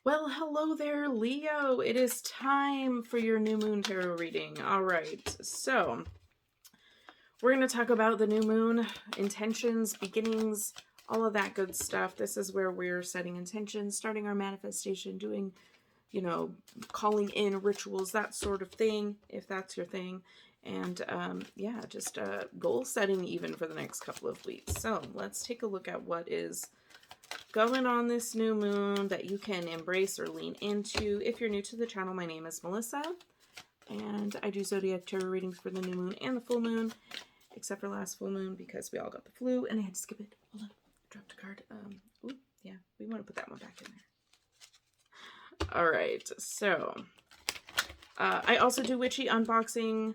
Well, hello there, Leo. It is time for your new moon tarot reading. All right, so we're going to talk about the new moon, intentions, beginnings, all of that good stuff. This is where we're setting intentions, starting our manifestation, doing, calling in rituals, that sort of thing, if that's your thing. And yeah, just goal setting even for the next couple of weeks. So let's take a look at what is going on this new moon that you can embrace or lean into. If you're new to the channel, my name is Melissa, and I do zodiac tarot readings for the new moon and the full moon, except for last full moon because we all got the flu and I had to skip it. Hold on, I dropped a card. Ooh, yeah, we want to put that one back in there. All right, so I also do witchy unboxing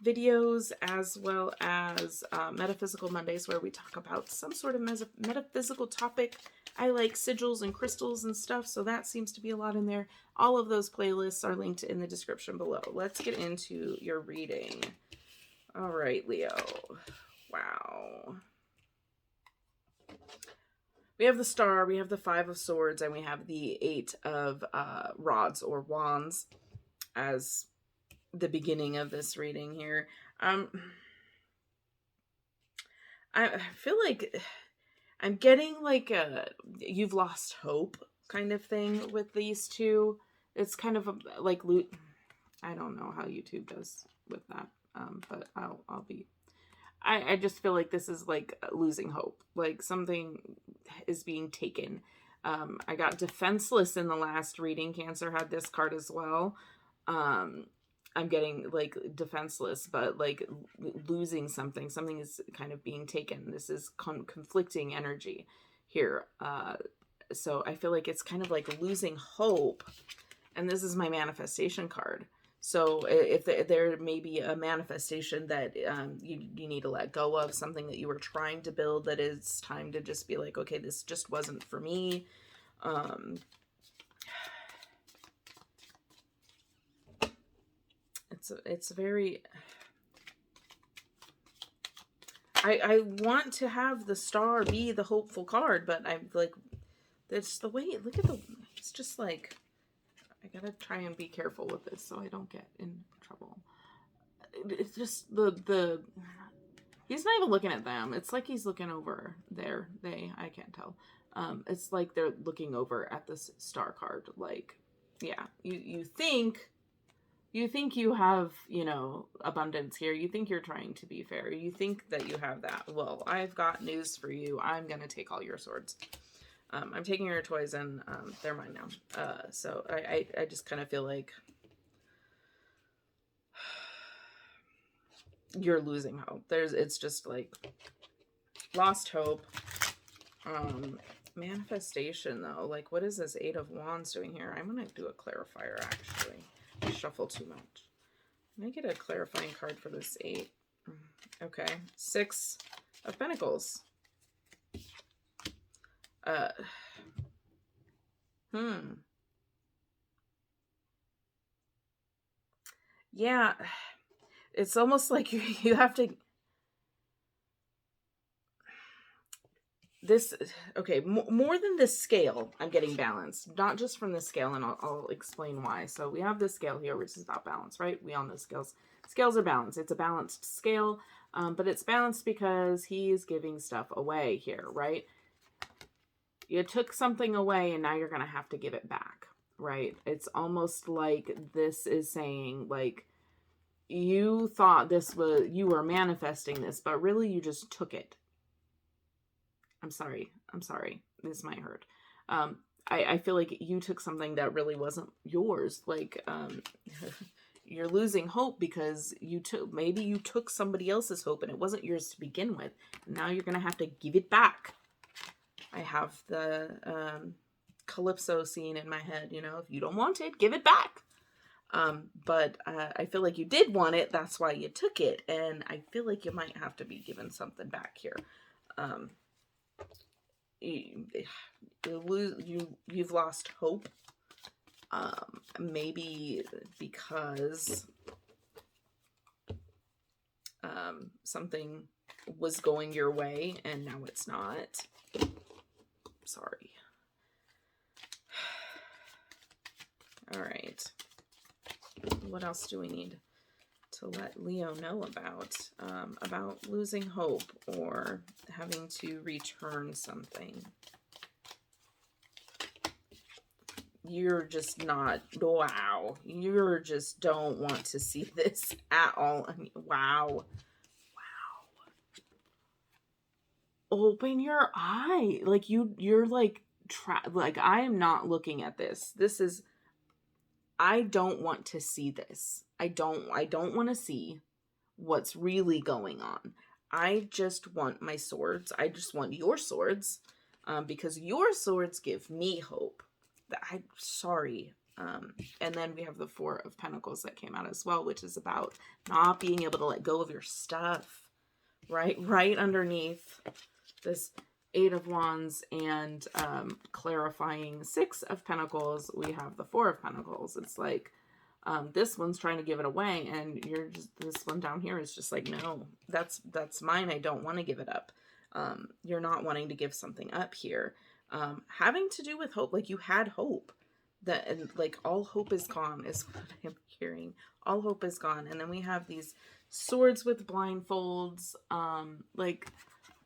videos as well as Metaphysical Mondays, where we talk about some sort of metaphysical topic. I like sigils and crystals and stuff, so that seems to be a lot in there. All of those playlists are linked in the description below. Let's get into your reading. All right, Leo. Wow. We have the Star, we have the Five of Swords, and we have the Eight of Rods or Wands as the beginning of this reading here. I feel like I'm getting like a you've lost hope kind of thing with these two. It's kind of like I don't know how YouTube does with that, but I'll be. I just feel like this is like losing hope. Like something is being taken. I got defenseless in the last reading. Cancer had this card as well. I'm getting like defenseless, but like losing something. Something is kind of being taken. This is conflicting energy here. So I feel like it's kind of like losing hope. And this is my manifestation card. So if there may be a manifestation that you need to let go of, something that you were trying to build, that it's time to just be like, okay, this just wasn't for me. It's very. I want to have the Star be the hopeful card, but I'm like, it's the way. Look at the. It's just like. I gotta try and be careful with this so I don't get in trouble. It's just the he's not even looking at them. It's like he's looking over there. I can't tell. It's like they're looking over at this Star card. Like, yeah, you think you have, abundance here. You think you're trying to be fair. You think that you have that. Well, I've got news for you. I'm gonna take all your swords. I'm taking your toys and they're mine now. So I just kind of feel like you're losing hope. It's just like lost hope. Manifestation though, like what is this Eight of Wands doing here? I'm gonna do a clarifier actually. I shuffle too much. Let me get a clarifying card for this eight. Okay, Six of Pentacles. Yeah, it's almost like you have to. This okay, more than this scale. I'm getting balance, not just from the scale, and I'll explain why. So we have this scale here, which is about balance, right? We all know scales are balanced. It's a balanced scale, but it's balanced because he's giving stuff away here, right? You took something away and now you're gonna have to give it back, right? It's almost like this is saying, like, you thought you were manifesting this, but really you just took it. I'm sorry. This might hurt. I feel like you took something that really wasn't yours. Like, you're losing hope because maybe you took somebody else's hope and it wasn't yours to begin with. Now you're going to have to give it back. I have the Calypso scene in my head, if you don't want it, give it back. But I feel like you did want it. That's why you took it. And I feel like you might have to be given something back here. You've lost hope, maybe because something was going your way and now it's not. Sorry. All right. What else do we need to let Leo know about losing hope or having to return something? You're just not, wow. You're just don't want to see this at all. I mean, wow. Open your eye. Like you're like, like I am not looking at this. This is, I don't want to see this. I don't want to see what's really going on. I just want my swords. I just want your swords, because your swords give me hope. I'm sorry. And then we have the Four of Pentacles that came out as well, which is about not being able to let go of your stuff. Right underneath this Eight of Wands and clarifying Six of Pentacles, we have the Four of Pentacles. It's like, this one's trying to give it away, and you're just, this one down here is just like, no, that's mine. I don't want to give it up. You're not wanting to give something up here. Having to do with hope, like you had hope, that, and like all hope is gone is what I'm hearing. All hope is gone. And then we have these swords with blindfolds. Like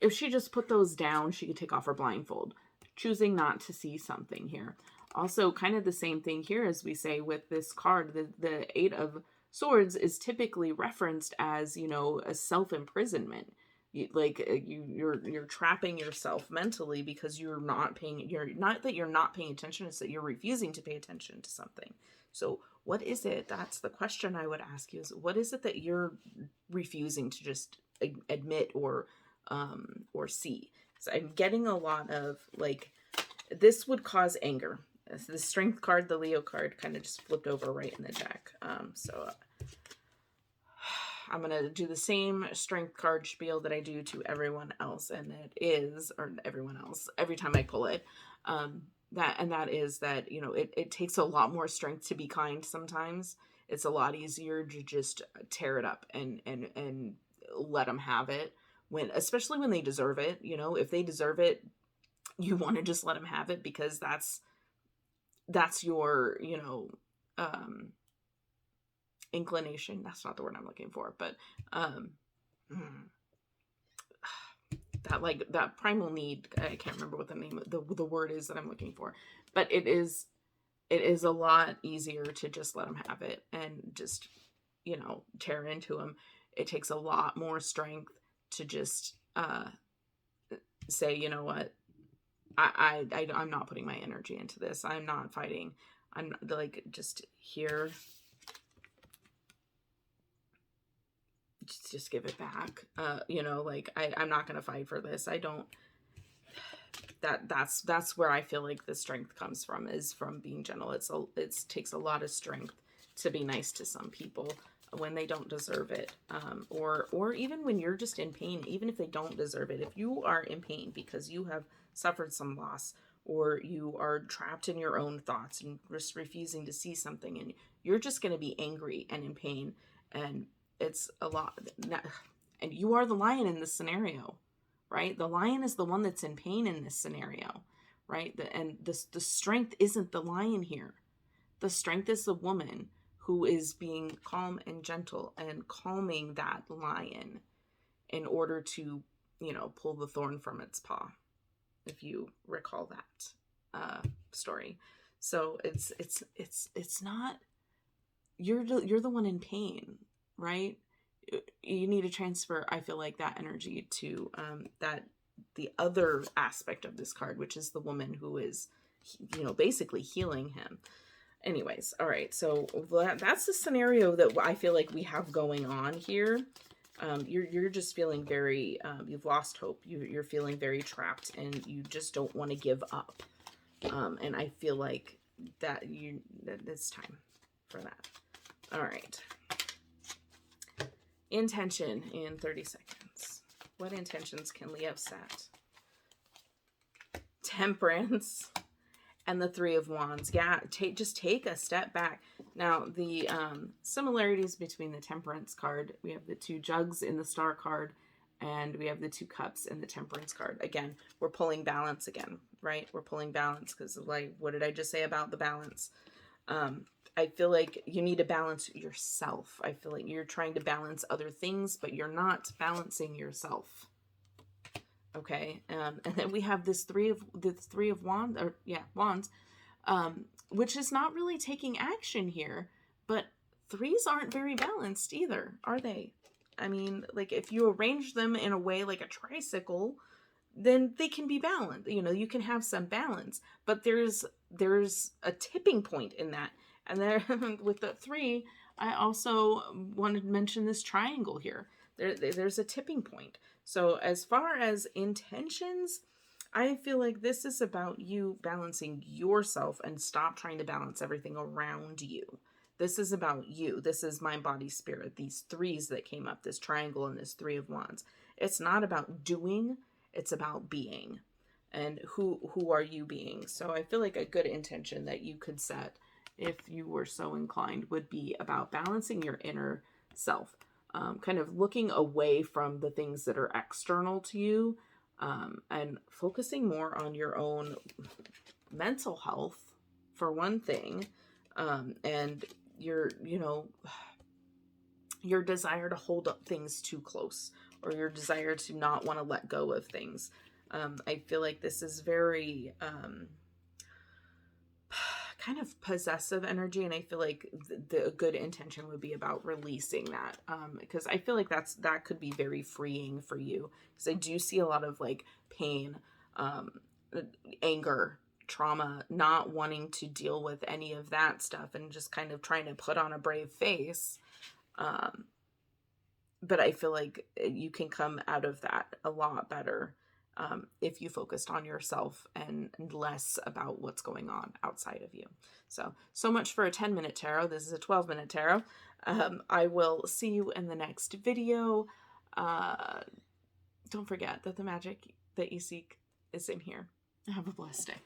if she just put those down, she could take off her blindfold, choosing not to see something here. Also, kind of the same thing here as we say with this card. The Eight of Swords is typically referenced as, you know, a self-imprisonment. You're trapping yourself mentally because you're not paying, not that you're not paying attention, it's that you're refusing to pay attention to something. So what is it? That's the question I would ask you, is what is it that you're refusing to just admit or see? So I'm getting a lot of like, this would cause anger. The Strength card, the Leo card, kind of just flipped over right in the deck. So I'm going to do the same Strength card spiel that I do to everyone else. And it is, or everyone else, every time I pull it, that is that, you know, it takes a lot more strength to be kind sometimes. It's a lot easier to just tear it up and let them have it, especially when they deserve it. You know, if they deserve it, you want to just let them have it, because that's your, you know, inclination. That's not the word I'm looking for, but that, like, that primal need, I can't remember what the name of the word is that I'm looking for, but it is a lot easier to just let them have it and just, you know, tear into them. It takes a lot more strength to just say, you know what, I'm not putting my energy into this. I'm not fighting. I'm like, just here. Just give it back. You know, like I'm not going to fight for this. I don't, that's where I feel like the strength comes from, is from being gentle. It takes a lot of strength to be nice to some people when they don't deserve it. Or even when you're just in pain, even if they don't deserve it. If you are in pain because you have suffered some loss, or you are trapped in your own thoughts and just refusing to see something, and you're just going to be angry and in pain, and it's a lot. And you are the lion in this scenario, right? The lion is the one that's in pain in this scenario, right? And the strength isn't the lion here. The strength is the woman who is being calm and gentle and calming that lion in order to, you know, pull the thorn from its paw, if you recall that story. So it's not, you're the one in pain, right? You need to transfer, I feel like, that energy to the other aspect of this card, which is the woman who is, you know, basically healing him. Anyways, all right, so that's the scenario that I feel like we have going on here. You're just feeling very, you've lost hope. You're feeling very trapped, and you just don't want to give up. And I feel like that it's time for that. All right. Intention in 30 seconds. What intentions can Leo set? Temperance and the Three of Wands. Yeah, just take a step back. Now, the similarities between the Temperance card, we have the two jugs in the Star card, and we have the two cups in the Temperance card. Again, we're pulling balance again, right? We're pulling balance because, like, what did I just say about the balance? I feel like you need to balance yourself. I feel like you're trying to balance other things, but you're not balancing yourself. Okay. And then we have this three of wands, or yeah, wands, which is not really taking action here, but threes aren't very balanced either, are they? I mean, like if you arrange them in a way like a tricycle, then they can be balanced. You know, you can have some balance, but there's a tipping point in that. And there with the three, I also wanted to mention this triangle here. There's a tipping point. So as far as intentions, I feel like this is about you balancing yourself and stop trying to balance everything around you. This is about you. This is mind, body, spirit. These threes that came up, this triangle and this three of wands. It's not about doing, it's about being. And who are you being? So I feel like a good intention that you could set, if you were so inclined, would be about balancing your inner self. Kind of looking away from the things that are external to you, and focusing more on your own mental health, for one thing, and your, you know, your desire to hold up things too close, or your desire to not want to let go of things. I feel like this is very kind of possessive energy, and I feel like the good intention would be about releasing that, because I feel like that could be very freeing for you, because I do see a lot of like pain, anger, trauma, not wanting to deal with any of that stuff and just kind of trying to put on a brave face. But I feel like you can come out of that a lot better, if you focused on yourself and less about what's going on outside of you. So much for a 10-minute tarot. This is a 12-minute tarot. I will see you in the next video. Don't forget that the magic that you seek is in here. Have a blessed day.